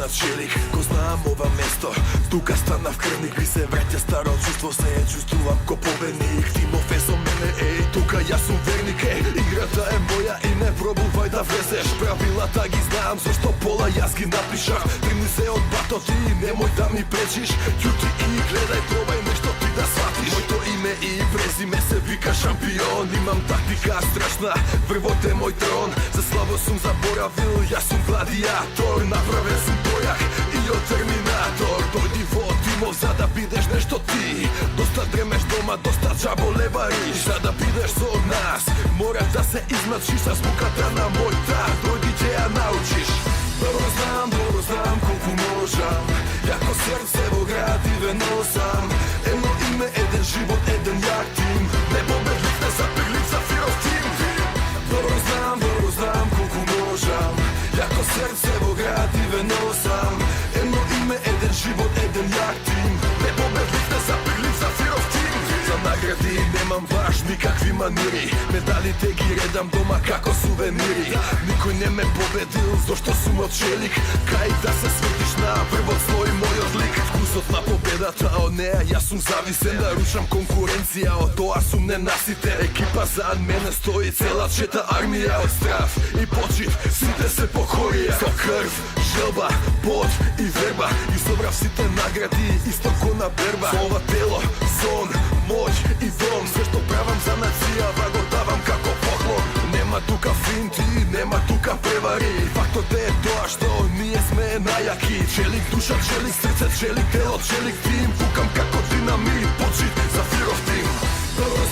на челик. Го знам ова место, тука станав крвник. Би се враќа старо чувство, се ја чувствувам ко победник. Тимов е со мене, тука јас сум верник. Играта е моја и не пробувај да влезеш. Правилата ги знам, зашто пола јас ги напишав. Тргни се од батот и немој да ми пречиш. Ќути и гледај, пробај нешто ти да сватиш. Моето име и презиме се вика шампион. Имам тактика страшна, врвот е мој трон. За слабо сум заборавил, јас сум гладиатор. Направен сум бојак и од терминатор. Дојди во тимов за да бидеш нешто ти. Доста дремеш дома, доста џабо левариш. За да бидеш со нас, мора да се измачиш со звуката на мој тар. Дојди ќе ја научиш. Добро знам колку можам. Јако срце во град и ве носам. Едно име, еден живот, еден јак тим. Непобедлив, незапирлив, зафиров тим. Добро знам колку можам. Јако срце во град и ве носам. Едно име, еден живот, еден јак тим. Непобедлив, незапирлив, зафиров тим. За награди немам баш никакви манири. Медалите ги редам дома како сувенири. Никој не ме победил, зашто сум од челик. Кај да се свртиш на првот слој мојот лик. Вкусот на победата, од неа јас сум зависен. Нарушам конкуренција, од тоа сум ненасите. Екипа зад мене стои цела чета армија. Од страв и почит сите се покорија. Со крв, желба, пот и верба. И собрав сите награди исто ко на берба. Со ова тело, сон, моќ и дом. Се што правам за нацијава го давам како поклон. Нема тука финти, нема тука превари. Фактот е тоа што ние сме најаки. Челик душа, челик срце, челик тело, челик тим. Фукам како динамит, почит за фиров тим. Добро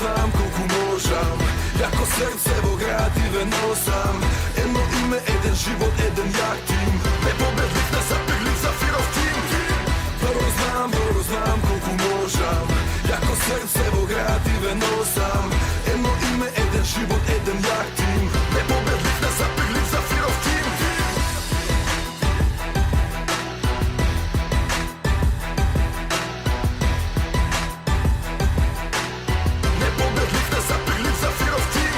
знам колку можам. Јако срце во град и ве носам. Едно име, еден живот, еден јак тим. Непобедлив, незапирлив, за фиров тим. Добро знам колку можам. Јако срце во град и ве носам. Едно име, еден живот, еден јак тим. Непобедлив, незапирлив, за фиров тим. Непобедлив, незапирлив, за фиров тим.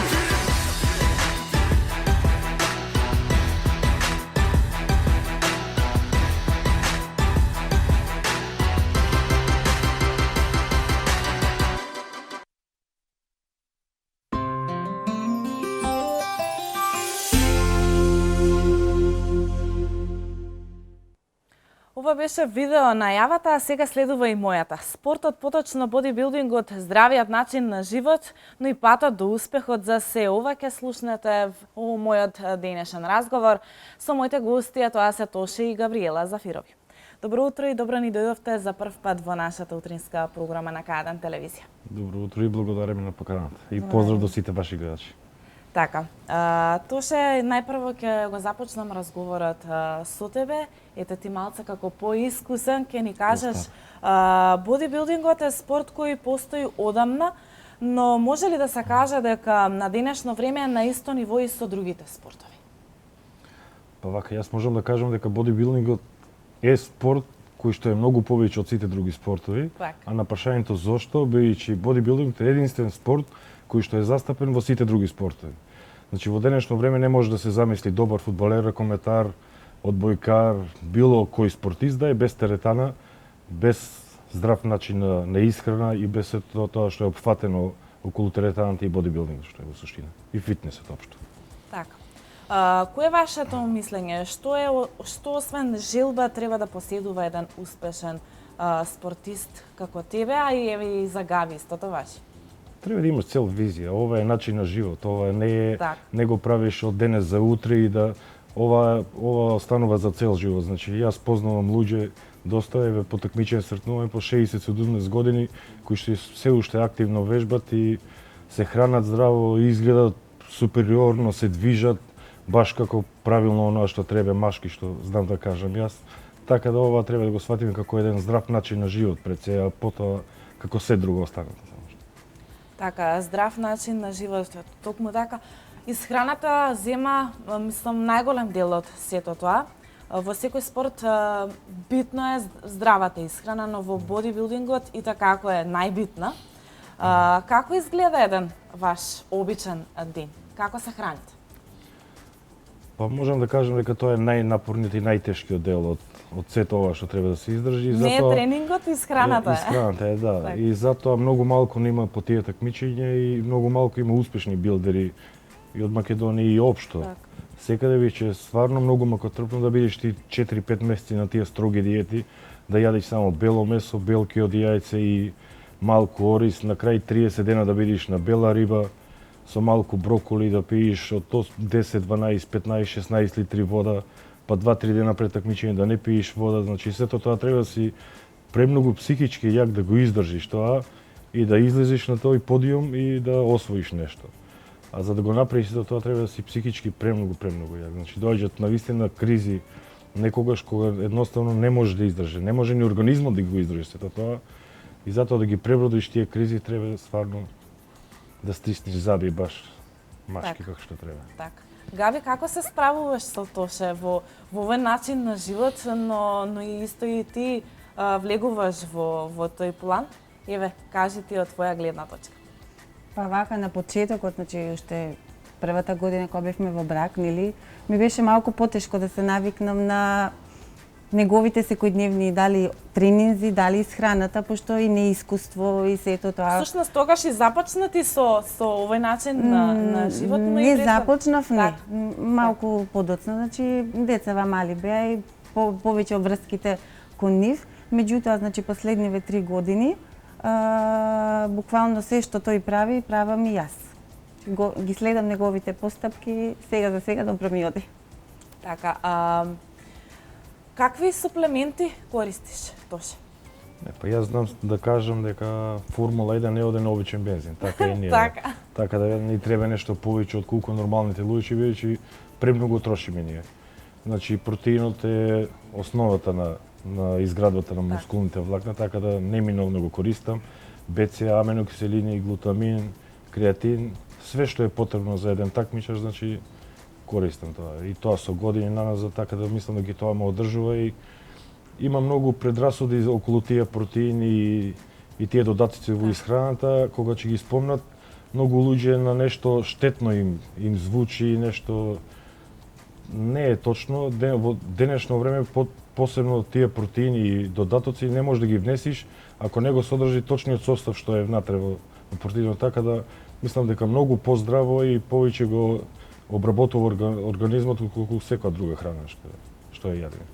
Ова беше видео најавата, а сега следува и мојата. Спортот, поточно бодибилдингот, здравиот начин на живот, но и патот до успехот. За се ова ќе слушнете во мојот денешен разговор со моите гости, а тоа се Тоше и Габриела Зафирови. Добро утро и добро ни дојдовте за прв пат во нашата утринска програма на К1 телевизија. Добро утро и благодарам на поканата. И поздрав до сите ваши гледачи. Така, Тоше, најпрво ќе го започнам разговорот со тебе. Ете ти малце како поискусен, ќе ни кажеш, бодибилдингот е спорт кој постои одамна, но може ли да се каже дека на денешно време е на исто ниво и со другите спортови? Па вака, јас можам да кажам дека бодибилдингот е спорт кој што е многу повеќе од сите други спортови, а на прашањето зошто, бидејќи бодибилдингот е единствен спорт кој што е застапен во сите други спортови. Значи, во денешно време не може да се замисли добар фудбалер, ракометар, одбојкар, било кој спортист да е без теретана, без здрав начин на исхрана и без тоа што е опфатено околу теретаната и бодибилдингот, што е во суштина. И фитнесот општо. Така. Кој е вашето мислење? Што освен желба треба да поседува еден успешен спортист како тебе, а и за Габи истото важи? Треба да имаш цел визија. Ова е начин на живот. Ова не го правиш од денес за утре и да ова останува за цел живот. Значи, јас познавам луѓе доста по такмичен сртнување по 60-70 години кои што се уште активно вежбат и се хранат здраво, изгледат супериорно, се движат баш како правилно оноа што треба машки, што знам да кажам јас. Така да ова треба да го сватиме како еден здрав начин на живот пред се, а потоа како се друго останат. Така, здрав начин на живот, токму така. Исхраната зема, мислам, најголем дел од сето тоа. Во секој спорт битно е здравата исхрана, но во бодибилдингот и така како е најбитна. Како изгледа еден ваш обичен ден? Како се храните? Па можам да кажам дека тоа е најнапорниот и најтешкиот дел од сето ова што треба да се издржи. Не е тренингот, исхраната е. Исхраната е, да. Так. И затоа многу малку нема по тие такмичења и многу малку има успешни билдери и од Македонија и општо. Так. Секаде веќе стварно многу макотрпно да бидеш ти 4-5 месеци на тие строги диети, да јадеш само бело месо, белки од јајце и малку ориз, на крај 30 дена да бидеш на бела риба, со малку броколи, да пиеш од 10, 12, 15, 16 литри вода, па 2-3 дена пред такмичење да не пиеш вода, значи сето тоа треба да си премногу психички јак да го издржиш тоа и да излезеш на тој подиум и да освоиш нешто. А за да го направиш сето тоа треба да си психички премногу јак. Значи доаѓаат навистина кризи некогаш кога едноставно не може да издржи, не може ни организмот да го издржи сето тоа. И затоа да ги пребродиш тие кризи треба стварно да стиснеш заби баш машки како што треба. Так. Габи, како се справуваш со Тоше во овој начин на живот, но и исто и ти влегуваш во тој план? Еве, кажи ти од твоја гледна точка. Па вака на почетокот, значи уште првата година кога бевме во брак, нели, ми беше малку потешко да се навикнам на неговите секојдневни дали тренинзи, дали исхраната, пошто и неискуство и сето тоа. Всушност тогаш и започна ти со овој начин на живот, но и не започнав, не. Так. Малку подоцна, значи децава мали беа и повеќе обврските кон нив. Меѓутоа, значи последниве 3 години буквално се што тој прави, правам и јас. Ги следам неговите постапки, сега за сега добро ми оди. Така, какви суплементи користиш, Тоше? Па јас знам да кажам дека Формула 1 не оде на обичен бензин, така и ние. Така. Така да ни треба нешто повеќе од колку нормалните луѓе, бидејќи премногу трошиме ние. Значи протеинот е основата на изградбата на мускулните влакна, така да неминовно го користам. БЦА, аминокиселини, глутамин, креатин, све што е потребно за еден такмичар, значи користам тоа. И тоа со години наназад, така да мислам дека тоа ме одржува и има многу предрасуди околу тие протеини и тие додатоци во исхраната, кога ќе ги спомнат, многу луѓе на нешто штетно им звучи, нешто не е точно. Во денешно време посебно тие протеини и додатоци не можеш да ги внесиш ако не го содржи точниот состав што е внатре во протеинот, така да мислам дека многу поздраво и повеќе го обработува организмот колку секоја друга храна што ја јадеме.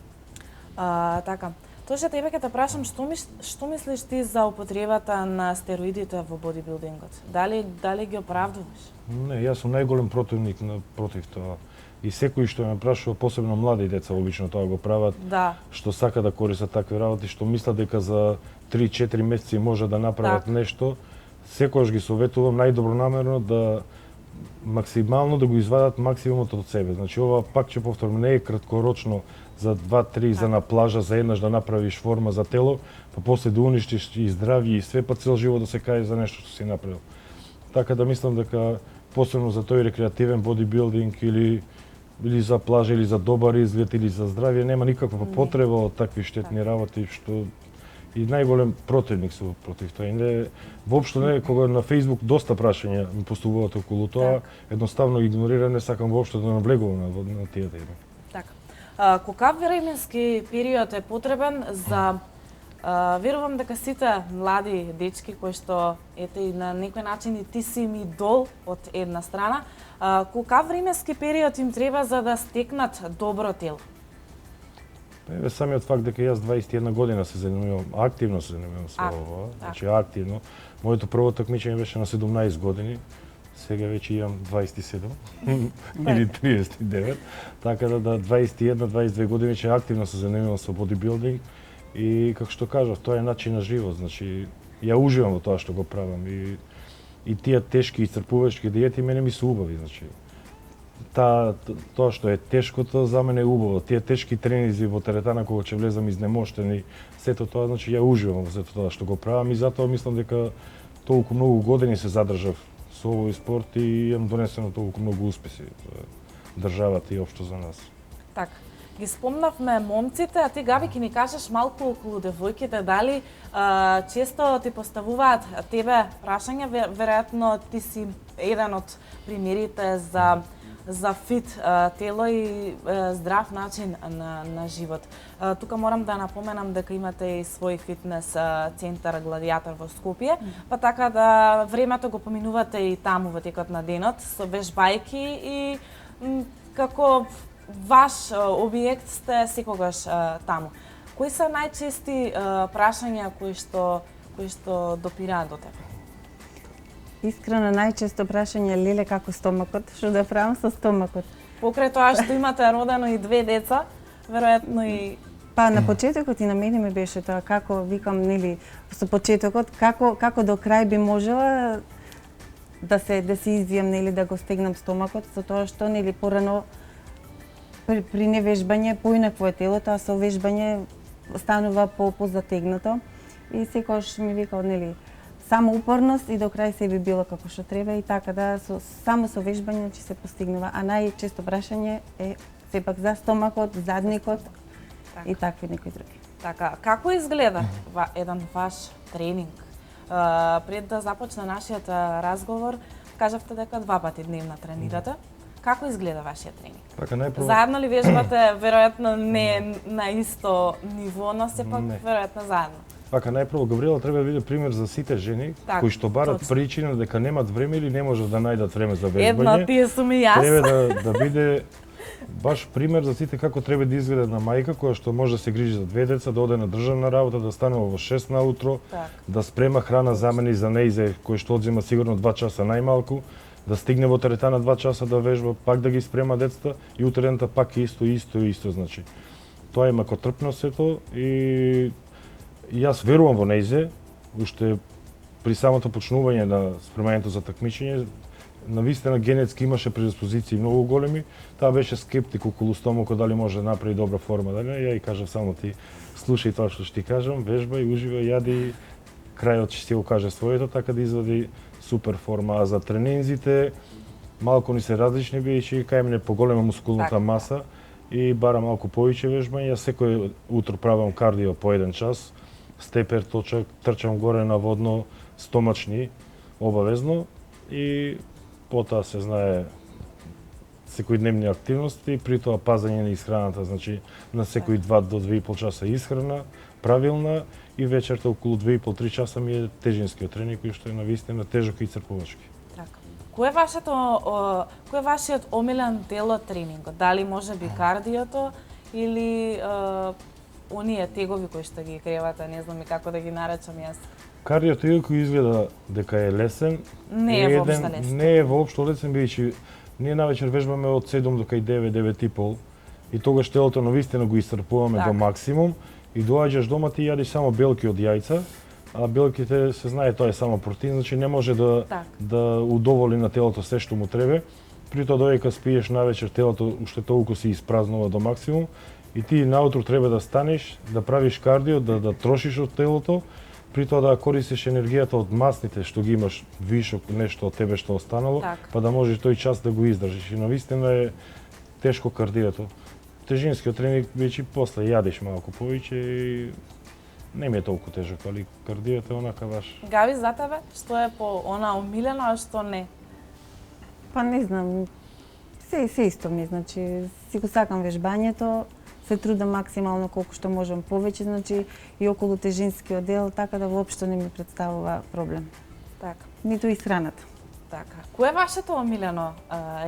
Така. Тоше, тебе ќе те прашам што мислиш ти за употребата на стероидите во бодибилдингот? Дали ги оправдуваш? Не, јас сум најголем противник против тоа. И секој што ме прашува, посебно млади деца обично тоа го прават, што сака да користат такви работи, што мислат дека за 3-4 месеци може да направат нешто, секогаш ги советувам најдобронамерно да максимално да го извадат максимумот од себе. Значи ова пак ќе повторам, не е краткорочно за 2-3 за на плажа, за еднаш да направиш форма за тело, па после да уништиш и здравје и све, па цел живот да се каje за нешто што си направил. Така да мислам дека посебно за тој рекреативен бодибилдинг или за плажа, или за добар изглед, или за здравје, нема никаква потреба од такви штетни работи, што и најголем противник сум против тоа. И не, воопшто не, кога на Facebook доста прашања ми постувуваат околу тоа, едноставно игнорирам, не сакам воопшто да навлегувам на тие теми. Така. Колкав временски период е потребен за верувам дека сите млади дечки кои што ете и на некој начин и ти си им идол од една страна, колкав временски период им треба за да стекнат добро тело? Еве самиот факт дека јас 21 година се занимавам, активно се занимавам со ова, значи активно. Моето прво такмичење беше на 17 години, сега веќе имам 27 или 39, така да 21-22 години ќе активно се занимавам со бодибилдинг и како што кажав, тоа е начин на живот, значи ја уживам во тоа што го правам и тие тешки исцрпувачки диети мене ми се убави, значи тоа што е тешкото за мене е убаво. Тие тешки тренинзи во теретана кога ќе влезам изнемоштен и сето тоа, значи ја уживам во сето тоа што го правам и затоа мислам дека толку многу години се задржав со овој спорт и имам донесено толку многу успеси за државата и општо за нас. Така. Ги спомнавме момците, а ти, Габи, ќе ни кажеш малку околу девојките, дали често ти поставуваат тебе прашања, веројатно ти си еден од примерите за фит тело и здрав начин на живот. Тука морам да напоменам дека имате и свој фитнес центар Гладиатор во Скопје, па така да времето го поминувате и таму во текот на денот со вежбајки и како ваш објект сте секогаш таму. Кои се најчести прашања кои што допираат до тебе? Искрено најчесто прашање леле како стомакот, што да правам со стомакот. Покрај тоа што имате родено и 2 деца, веројатно и Па на почетокот и на мене ми беше тоа како викам нели со почетокот како до крај би можела да се извијам нели да го стегнам стомакот со тоа што нели порано при невежбање поинакво е телото, а со вежбање станува позатегнато и секогаш ми викал нели само упорност и до крај се би било како што треба и така да само со вежбање се постигнува, а најчесто прашање е сепак за стомакот, задникот и такви некои други. Така, како изгледа еден ваш тренинг? Пред да започне нашиот разговор, кажавте дека 2 пати дневно тренирате. Како изгледа вашиот тренинг? Така најпрво Заедно ли вежбате, веројатно не на исто ниво, но сепак веројатно заедно. Така, најпрво Габриела треба да биде пример за сите жени кои што барат причина дека немат време или не можат да најдат време за вежбање. Едно тие сум и јас. Треба да биде баш пример за сите како треба да изгледа една мајка која што може да се грижи за 2 деца, да оде на државна работа, да станува во 6 наутро, да спрема храна за мене и за нејзе кој што одзема сигурно 2 часа најмалку, да стигне во теретана 2 часа да вежба, пак да ги спрема децата и утрента пак исто, значи. Тоа има котрпно сето и јас верувам во нејзе, уште при самото почнување на спремањето за такмичење, навистина генетски имаше предиспозиции многу големи, таа беше скептик околу стомакот дали може да направи добра форма, дали ја и кажав само ти слушај тоа што ти кажам, вежбај, уживај, јади, крајот ќе ти го каже своето, така да извади супер форма. А за тренинзите малку ни се различни биејќи кај мене поголема мускулната маса и бара малку повеќе вежбање. Јас секој утро правам кардио по 1 час, степер, точак, трчам горе на водно, стомачни обавезно и потоа се знае секојдневни активности, при тоа пазење на исхраната, значи на секои 2 до 2,5 часа исхрана, правилна и вечерта околу 2,5-3 часа ми е тежинскиот тренинг кој што е навистина тежок и црпувачки. Така. Кој е вашиот омилен дел од тренингот? Дали може би кардиото или оние тегови кои што ги кревате, не знам и како да ги наречам јас? Кардиото иако изгледа дека е лесен, не е воопшто лесен. Не е воопшто лесен, бидејќи ние навечер вежбаме од 7 до кај 9, 9,5 и тогаш телото навистина го исцрпуваме до максимум и доаѓаш дома ти јадиш само белки од јајца, а белките се знае тоа е само протеин, значи не може да удоволи на телото се што му треба. При тоа додека спиеш навечер телото уште толку се испразнува до максимум и ти наутро треба да станеш, да правиш кардио, да трошиш од телото, при тоа да користиш енергијата од масните што ги имаш вишок, нешто од тебе што останало, па да можеш тој час да го издржиш. И навистина е тешко кардиото. Тежинскиот тренинг веќе после јадиш малку повеќе и не ми е толку тежок, али кардиото е онака баш. Габи, за тебе, што е по она омилено, а што не? Па не знам, се исто ми, значи си го сакам вежбањето, се трудам максимално колку што можам повеќе, значи и околу тежинскиот дел, така да воопшто не ми представува проблем. Така. Ниту и храната. Така. Кој е вашето омилено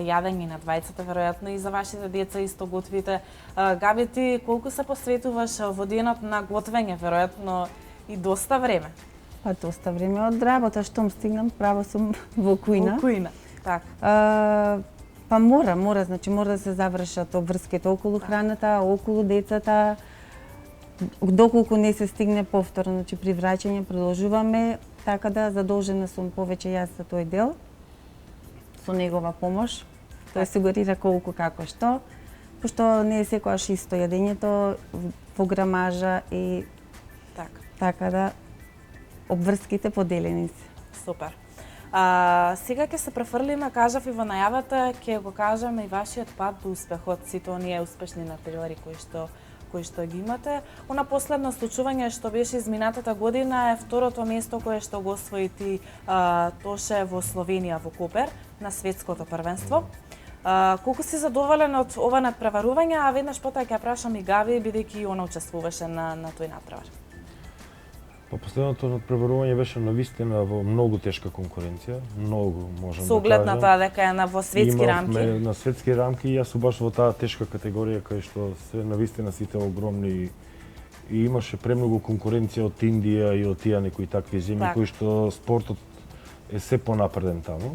јадење на двајцата, веројатно и за вашите деца исто готвите? Габи, ти колку се посветуваш во денот на готвење, веројатно и доста време? Па доста време од работа, штом стигнам, право сум во кујна. Во кујна, така. Па мора да се завршат обврските околу храната, околу децата, доколку не се стигне повторно, значи при враќање продолжуваме, така да задолжена сум повеќе јас за тој дел, со негова помош, тој асигурира колку како што, пошто не е секогаш исто јадењето во грамажа и така да обврските поделени се. Супер. Сега ќе се префрлиме, кажав и во најавата, ќе го кажеме и вашиот пат до успехот, сите оние успешни натпревари кои што ги имате. Она последно случување што беше изминатата година е второто место кое што го освои ти Тоше во Словенија, во Копер, на светското првенство. Колку си задоволен од ова надпреварување, а веднаш потоа ќе прашам и Габи, бидејќи и она учествуваше на тој надпревар. Па последното надпреварување беше навистина во многу тешка конкуренција, многу можам Со оглед на да кажам. тоа дека е во светски рамки. На светски рамки и јас сум баш во таа тешка категорија кај што се навистина сите огромни и имаше премногу конкуренција од Индија и од тие некои такви земји кои што спортот е се понапреден таму.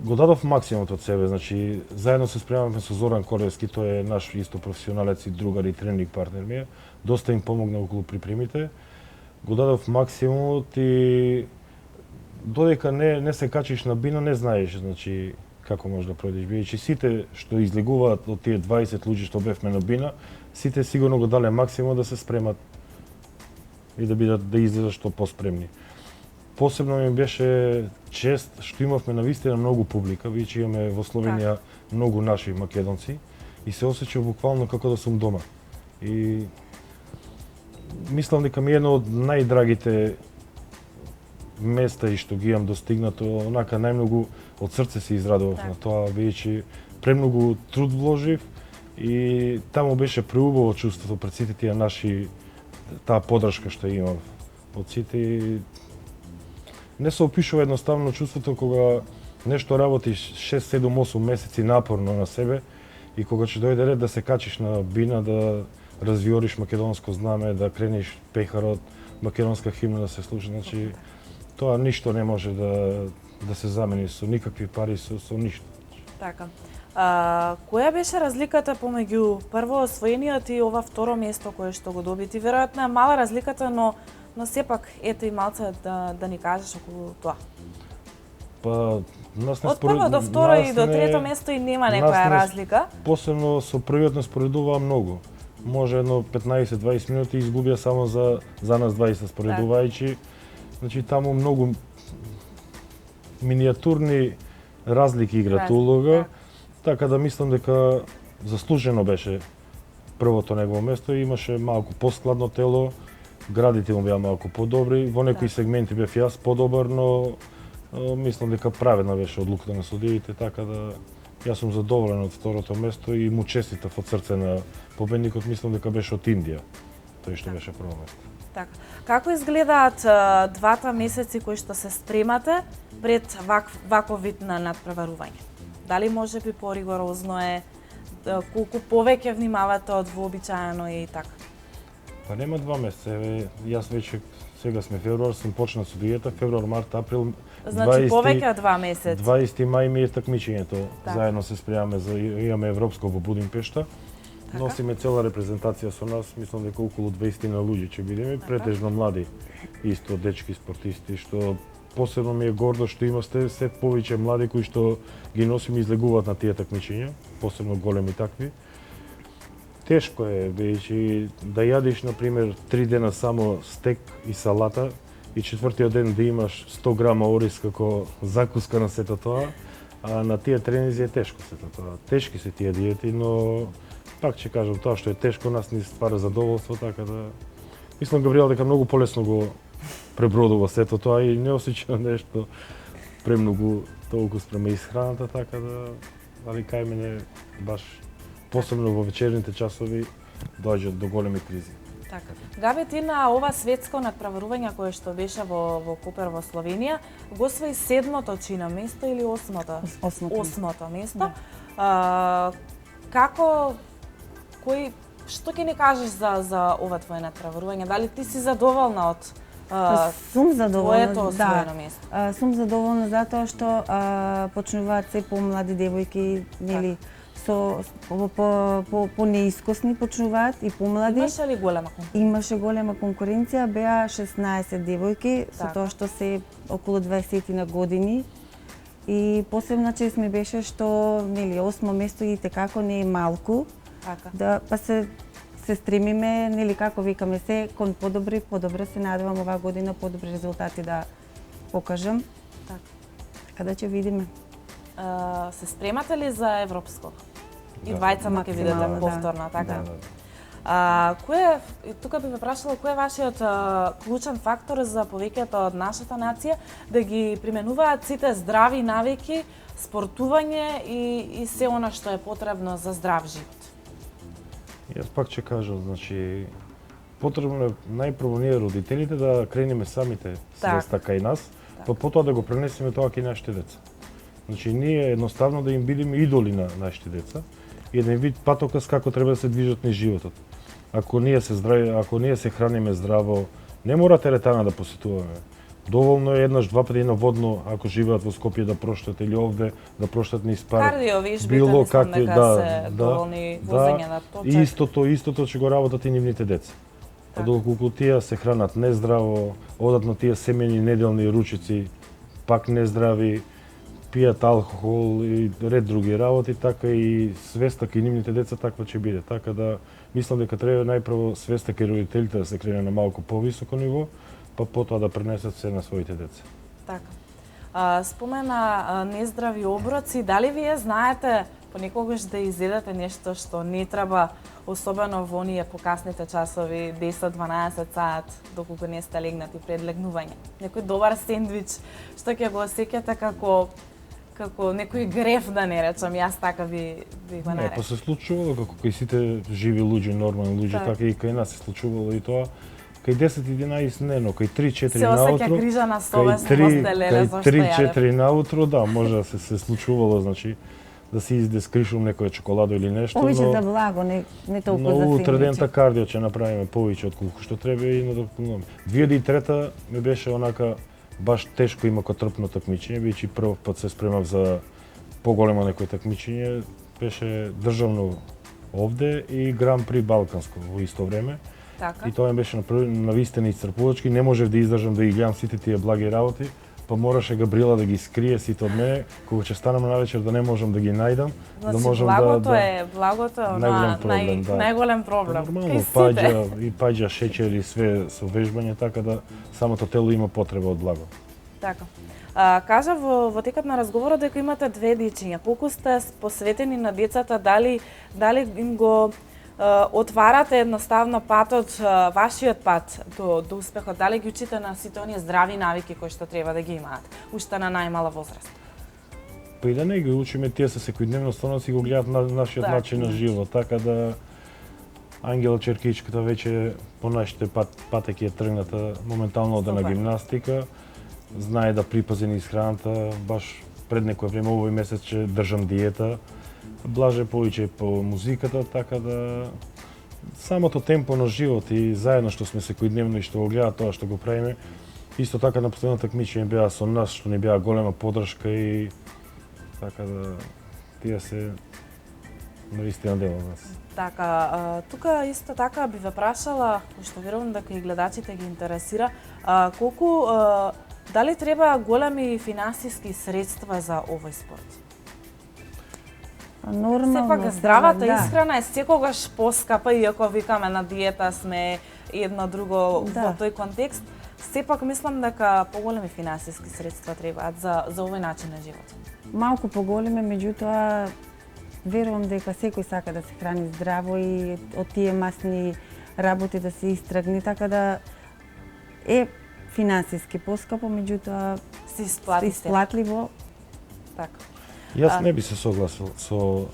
Го дадов максимумот од себе, значи заедно се спремавме со Зоран Коревски, тој е наш исто професионалец и другар и тренинг партнер ми е. Доста им помогна околу припремите. Го дадов максимумот и додека не се качиш на бина, не знаеш, значи како можеш да пројдеш, бидејќи сите што излегуваат од тие 20 луѓе што бевме на бина, сите сигурно го дале максимум да се спремат и да бидат да излезат што поспремни. Посебно ми беше чест што имавме навистина многу публика, бидејќи имаме во Словенија многу наши македонци и се осеќав буквално како да сум дома. И мислам дека ми е едно од најдрагите места и што ги имам достигнато, онака најмногу од срце се израдував на тоа, бидејќи премногу труд вложив и таму беше преубаво чувството пред сите тие наши, таа поддршка што имав од сите. Не се опишува едноставно чувството кога нешто работиш 6, 7, 8 месеци напорно на себе и кога ќе дојде ред да се качиш на бина, да развиориш македонско знаме, да крениш пехарот, македонска химна да се слуша, значи тоа ништо не може да се замени со никакви пари, со ништо. Така. Која беше разликата помеѓу прво освоениот и ова второ место кое што го доби? Ти веројатно е мала разликата, но сепак ете и малце да ни кажеш околу тоа. Па нас не од прво до второ и до трето место и нема некоја разлика. Посебно со првиот не споредуваа многу. Може едно 15-20 минути изгубија само за нас 20 споредувајќи. Значи таму многу минијатурни разлики играат улога, така да мислам дека заслужено беше првото негово место и имаше малку поскладно тело, градите му беа малку подобри, во некои сегменти бев јас подобар, но мислам дека праведна беше одлуката на судиите, така да јас сум задоволен од второто место и му честитав од срце на победникот, мислам дека беше од Индија, тој што беше прво место. Така. Како изгледаат двата месеци кои што се спремате пред ваков вид на надпреварување? Дали можеби поригорозно е, колку повеќе внимавате од вообичаено и така? Па нема 2 месеца, јас веќе сега сме февруар, сум почнал судијата, февруар, март, април, значи повеќе од 2 месеци. 20 мај ми е такмичењето. Заедно се спремаме за имаме европско во Будимпешта. Носиме цела репрезентација со нас, мислам дека околу 20 на луѓе ќе бидеме, претежно млади, исто дечки спортисти, што посебно ми е гордо што имате се повеќе млади кои што ги носиме и излегуваат на тие такмичења, посебно големи такви. Тешко е, бидејќи да јадиш, например, 3 дена само стек и салата и четвртиот ден да имаш 100 грама ориз како закуска на сето тоа, а на тие тренинзи е тешко сето тоа. Тешки се тие диети, но пак ќе кажам, тоа што е тешко нас ни ствара задоволство, така да мислам Габриел дека многу полесно го пребродува сето тоа и не осеќа нешто премногу толку спрема исхраната, така да али кај мене баш посебно во вечерните часови доаѓаат до големи кризи. Така. Габи, ти на ова светско надпреварување кое што беше во Купер во Словенија, го освои 7-то чина место или 8-то? 8-то место. Како што ќе ни кажеш за ова твое надпреварување? Дали ти си задоволна од сум задоволна, твоето освоено место? Сум задоволна затоа што почнуваат се помлади девојки, нели, по неискусни почнуваат и помлади. Имаше ли голема конкуренција? Имаше голема конкуренција, беа 16 девојки, со тоа што се околу 20 на години. И посебна чест ми беше што, нели, 8 место и како не е малку. Така. Да, па се стремиме, нели, како викаме се, кон подобри се надевам оваа година подобри резултати да покажам. Така. Така да ќе видиме. Се спремате ли за европско? И двајцама ќе видите повторно, така? Тука би ве прашала, кој е вашиот клучен фактор за повеќето од нашата нација да ги применуваат сите здрави навики, спортување и се она што е потребно за здрав живот? Јас пак ќе кажам, значи потребно е најпрво ние родителите да кренеме самите свеста кај нас, па потоа да го пренесеме тоа кај нашите деца. Значи ние едноставно да им бидеме идоли на нашите деца и да им вид патоказ како треба да се движат низ животот. Ако ние се здрави, ако ние се храниме здраво, не мора теретана да посетуваме. Доволно е еднаш, два пати на водно, ако живеат во Скопје да проштат или овде да проштат низ парк. Кардиовишбите мислам дека се доволни возење на точак. Истото ќе го работат и нивните деца. А доколку тие се хранат нездраво, одат на тие семени неделни ручици, пак нездрави, пијат алкохол и ред други работи, така и свеста кај нивните деца таква ќе биде. Така да мислам дека треба најпрво свеста кај родителите да се крене на малку повисоко ниво, па потоа да пренесат се на своите деца. Така. Спомена нездрави оброци, дали вие знаете понекогаш да изедете нешто што не треба, особено во оние покасните часови, 10-12 саат, доколку не сте легнати пред легнување? Некој добар сендвич што ќе го осеќате како некој греф, да не речам, јас така би го нарекла. Не, па се случувало како кај сите живи луѓе, нормални луѓе, така и кај нас се случувало и тоа. Кај 10-11 не, но кај 3-4 наутро. Се осеќа грижа на совест, постелеле, зашто јадев. Кај 3-4 наутро, да, може да се случувало, значи, да си издескришувам некоја чоколадо или нешто, Повеќе за благо, не толку за сендвичи. Утре дента сендвичи. кардио ќе направиме повеќе отколку што треба и надопунуваме. 2003 ми беше онака баш тешко има трпно такмичење, бидејќи прв пат се спремав за поголемо некој такмичење, беше државно овде и Гран При Балканско во исто време. Така. И тоа ми беше навистина исцрпувачки, не можев да издржам да ги гледам сите тие благи работи, па мораше Габриела да ги скрие сите од мене, кога ќе станам навечер да не можам да ги најдам, Значи, да можам благото е најголем проблем. Нормално, паѓа шеќер и све со вежбање, така да самото тело има потреба од благо. Така. Кажа во текот на разговорот дека имате две дечиња. Колку сте посветени на децата, дали им го отварате едноставно патот, вашиот пат до успехот, дали ги учите на сите оние здрави навики кои што треба да ги имаат, уште на најмала возраст? Па и да не ги учиме, тие се секојдневно стварно си го гледат на нашиот начин на живот, така да Ангела Черкичката веќе по нашите патеки е тргната, моментално оде на гимнастика, знае да припази низ храната, баш пред некој време овој месец ќе држам диета, блаже повеќе по музиката, така да самото темпо на живот и заедно што сме секојдневно и што го гледа тоа што го правиме, исто така на последното такмичење беа со нас, што ни беа голема поддршка и така да тие се наистина дел од нас. Така, тука исто така би ве прашала, што верувам дека и гледачите ги интересира, колку дали треба големи финансиски средства за овој спорт? Нормално. Сепак здравата исхрана е секогаш поскапа, иако викаме на диета сме едно друго во тој контекст. Сепак мислам дека поголеми финансиски средства требаат за овој начин на живот. Малку поголеме, меѓутоа верувам дека секој сака да се храни здраво и од тие масни работи да се истрагне, така да е финансиски поскапо, меѓутоа се исплати исплатливо. Така. Јас не би се согласил со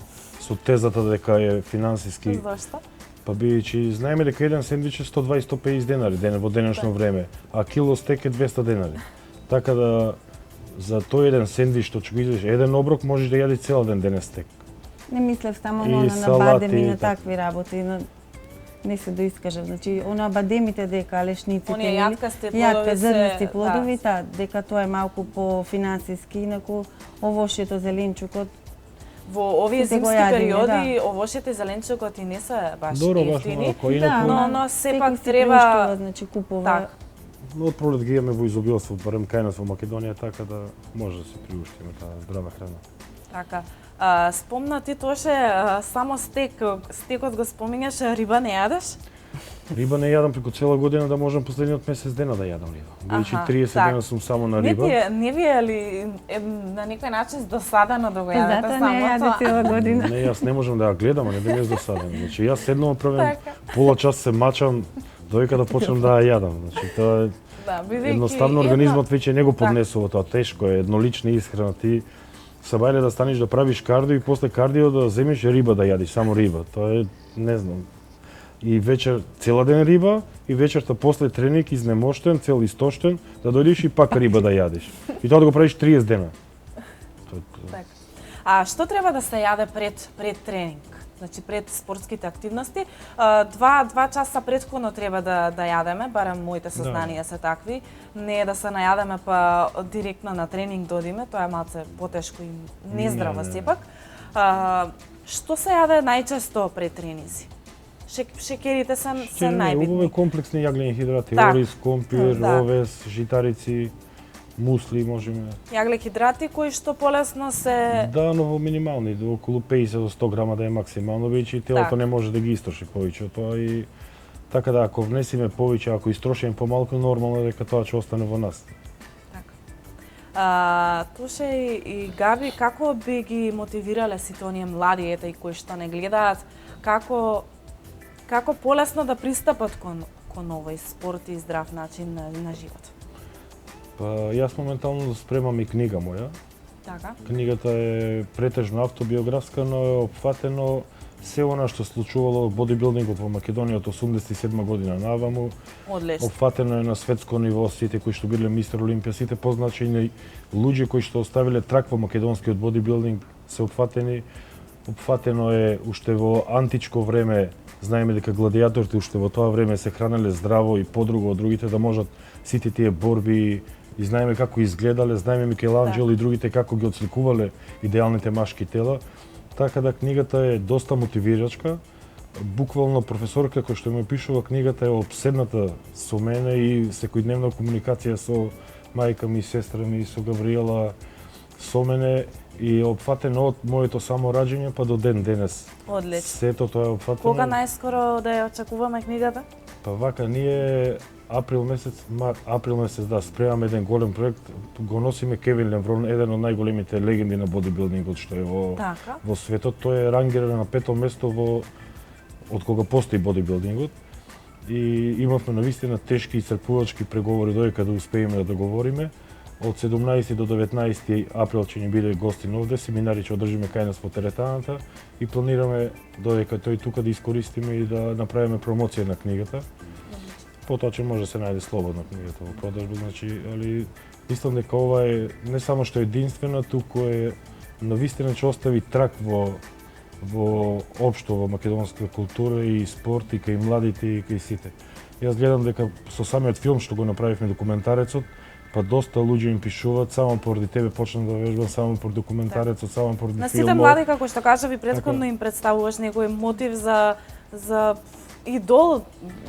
тезата дека е финансиски. Зошто? Па бидејќи знаеме дека еден сендвич е 120-150 денари во денешно време, а кило стек е 200 денари. Така да за тој еден сендвич што ќе го изедеш еден оброк, можеш да јадеш цел ден денес стек. Не мислев само на бадеми и на такви работи, не се доискажав. Значи, бадемите дека лешниците, јадка зрнести плодови, дека тоа е малку по финансиски, инаку овошјето, зеленчукот. Во овие зимски периоди овошјето и зеленчукот и не се баш ефтини, но сепак треба значи купува. Но од пролет ги имаме во изобилство, барем кај нас во Македонија, така да може да се приуштиме таа здрава храна. Така. Спомна ти Тоше, само стекот го споминјаш, риба не јадеш? Риба не јадам преку цела година да можам последниот месец дена да јадам риба. Бидејќи 30 дена сум само на риба. Не ви е ли на некој начин досадено да го јадете Затоа само не јаде цела година. Не, јас не можам да ја гледам, а не да ми е досадено. Значи јас седнувам правам пола час се мачам додека да почнам да ја јадам. Значи тоа е едноставно организмот веќе не го поднесува тоа, тешко е, еднолична исхрана. Ти се бајле да станеш да правиш кардио и после кардио да земеш риба да јадиш, само риба. Тоа е, не знам. И вечер цела ден риба и вечерта после тренинг изнемоштен, цел истоштен, да дојдеш и пак риба да јадиш. И тоа да го правиш 30 дена. А што треба да се јаде пред тренинг? Значи пред спортските активности, 2 часа претходно треба да јадеме, барем моите сознанија се такви, не е да се најадеме па директно на тренинг додиме, тоа е малце потешко и нездраво сепак. Што се јаде најчесто пред тренинзи? Шекерите се најбитни. Убави комплексни јаглени хидрати, ориз, компир, овес, житарици, мусли можеме. Јаглехидрати кои што полесно се... Да, но во минимални, до околу 50 до 100 грама да е максимално, веќе телото не може да ги истроши повеќе од тоа и така да ако внесиме повеќе, ако истрошиме помалку, нормално дека тоа ќе остане во нас. Туше и Габи, како би ги мотивирале сите оние млади и кои што не гледаат, како полесно да пристапат кон овој спорт и здрав начин на живот? Па јас моментално спремам и книга моја. Така. Книгата е претежно автобиографска, но е опфатено се она што случувало во бодибилдингот во Македонија од 87 година наваму. Одлично. Опфатено е на светско ниво, сите кои што биле мистер Олимпија, сите позначени луѓе кои што оставиле трак во македонскиот бодибилдинг се опфатени. Опфатено е уште во античко време, знаеме дека гладиаторите уште во тоа време се хранеле здраво и подруго од другите да можат сите тие борби и знаеме како изгледале, знаеме Микеланџело и другите како ги отсликувале идеалните машки тела. Така да книгата е доста мотивирачка. Буквално професорка која што ме пишува книгата е обседната со мене и секојдневна комуникација со мајка ми, сестра ми, со Гавриела, со мене и опфатено од моето само раѓање па до ден денес. Одлично. Сето тоа е опфатено. Кога најскоро да ја очекуваме книгата? Па вака, ние април месец да спремаме еден голем проект, го носиме Кевин Леврон, еден од најголемите легенди на бодибилдингот што е во светот. Тој е рангиран на 5-то место од кога постои бодибилдингот. И имавме навистина тешки и црпувачки преговори додека да успееме да договориме. Од 17 до 19 април ќе ни биде гостин овде, семинари ќе одржиме кај нас во теретаната и планираме додека тој тука да искористиме и да направиме промоција на книгата. Потоа ќе може да се најде слободно книгата во продажба, значи, али мислам дека ова е не само што е единствена, туку е навистина ќе остави трак во општо во македонска култура и спорт и кај младите и кај сите. Јас гледам дека со самиот филм што го направивме документарецот, па доста луѓе им пишуваат само поради тебе почнам да вежбам, само поради документарецот, само поради филмот. На сите млади како што кажа ви претходно им представуваш некој мотив за идол,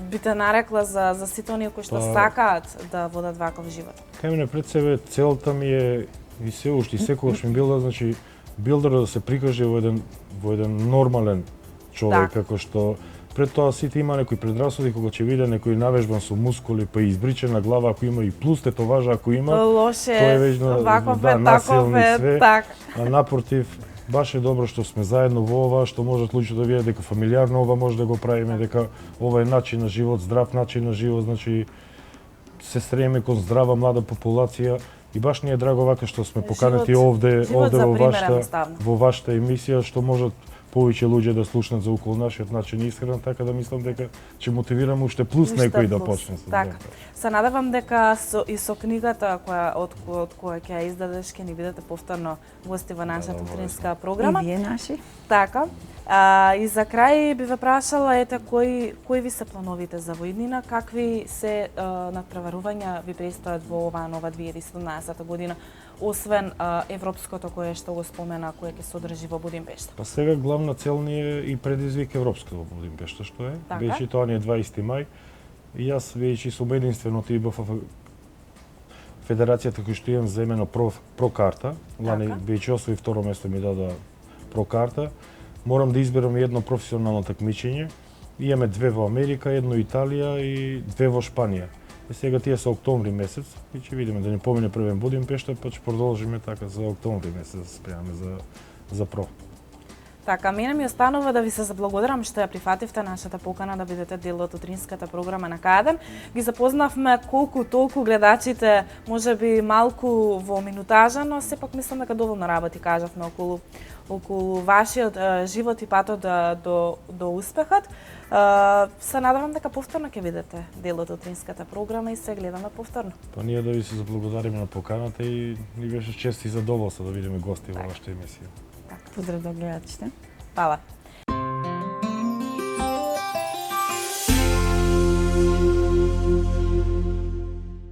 би те нарекла за сите оние кои што сакаат да водат ваков живот. Кај мене пред себе целта ми е и се уште секогаш ми била, значи билдерот да се прикаже во еден нормален човек, како што пред тоа сите има некои предрасуди кога ќе виде некој навежбан со мускули, па избричена глава, ако има и плюс тетоважа, ако има, лоше, тоа е веќе насилни све. А напротив, баш е добро што сме заедно во ова, што можат луѓето да видат дека фамилиарно ова може да го правиме, дека ова е начин на живот, здрав начин на живот, значи се стремиме кон здрава млада популација и баш ни е драго вака што сме поканети овде во вашата емисија, што можат повеќе луѓе да слушнат за околу нашиот начин исхрана, така да мислам дека ќе мотивираме уште плюс некој да почне со така. Се надевам дека со книгата од која ќе ја издадеш ќе ни бидете повторно гости во нашата тренинска програма. И вие наши. Така. И за крај би ве прашала кои ви се плановите за воиднина, какви се надпреварувања ви престојат во оваа нова 2017 година, освен европското кое што го спомена, кое ќе се одржи во Будимпешта? Па сега главна цел ни е и предизвик европско во Будимпешта, што е. Беше тоа ни е 20 мај. И јас веќе сум единствено ТИБФ федерацијата која што имам земено про карта. Лани веќе освои второ место ми дада про карта. Морам да изберам едно професионално такмичење Имаме 2 во Америка, 1 Италија и 2 во Шпанија. И сега тие се октомври месец и ќе видиме да не помине првен Будимпешта, па ќе продолжиме така за октомври месец да се спремаме за ПРО. Така, мене ми останува да ви се заблагодарам што ја прифативте нашата покана да бидете дел од утринската програма на К1. Ги запознавме колку толку гледачите, можеби малку во минутажа, но сепак мислам дека доволно работи кажавме околу вашиот живот и патот до успехот. Се надевам дека повторно ќе бидете дел од утринската програма и се гледаме повторно. Па ние да ви се заблагодариме на поканата и ни беше чест и задоволство да видиме гости во вашата емисија. Поздрав до гледачите. Фала.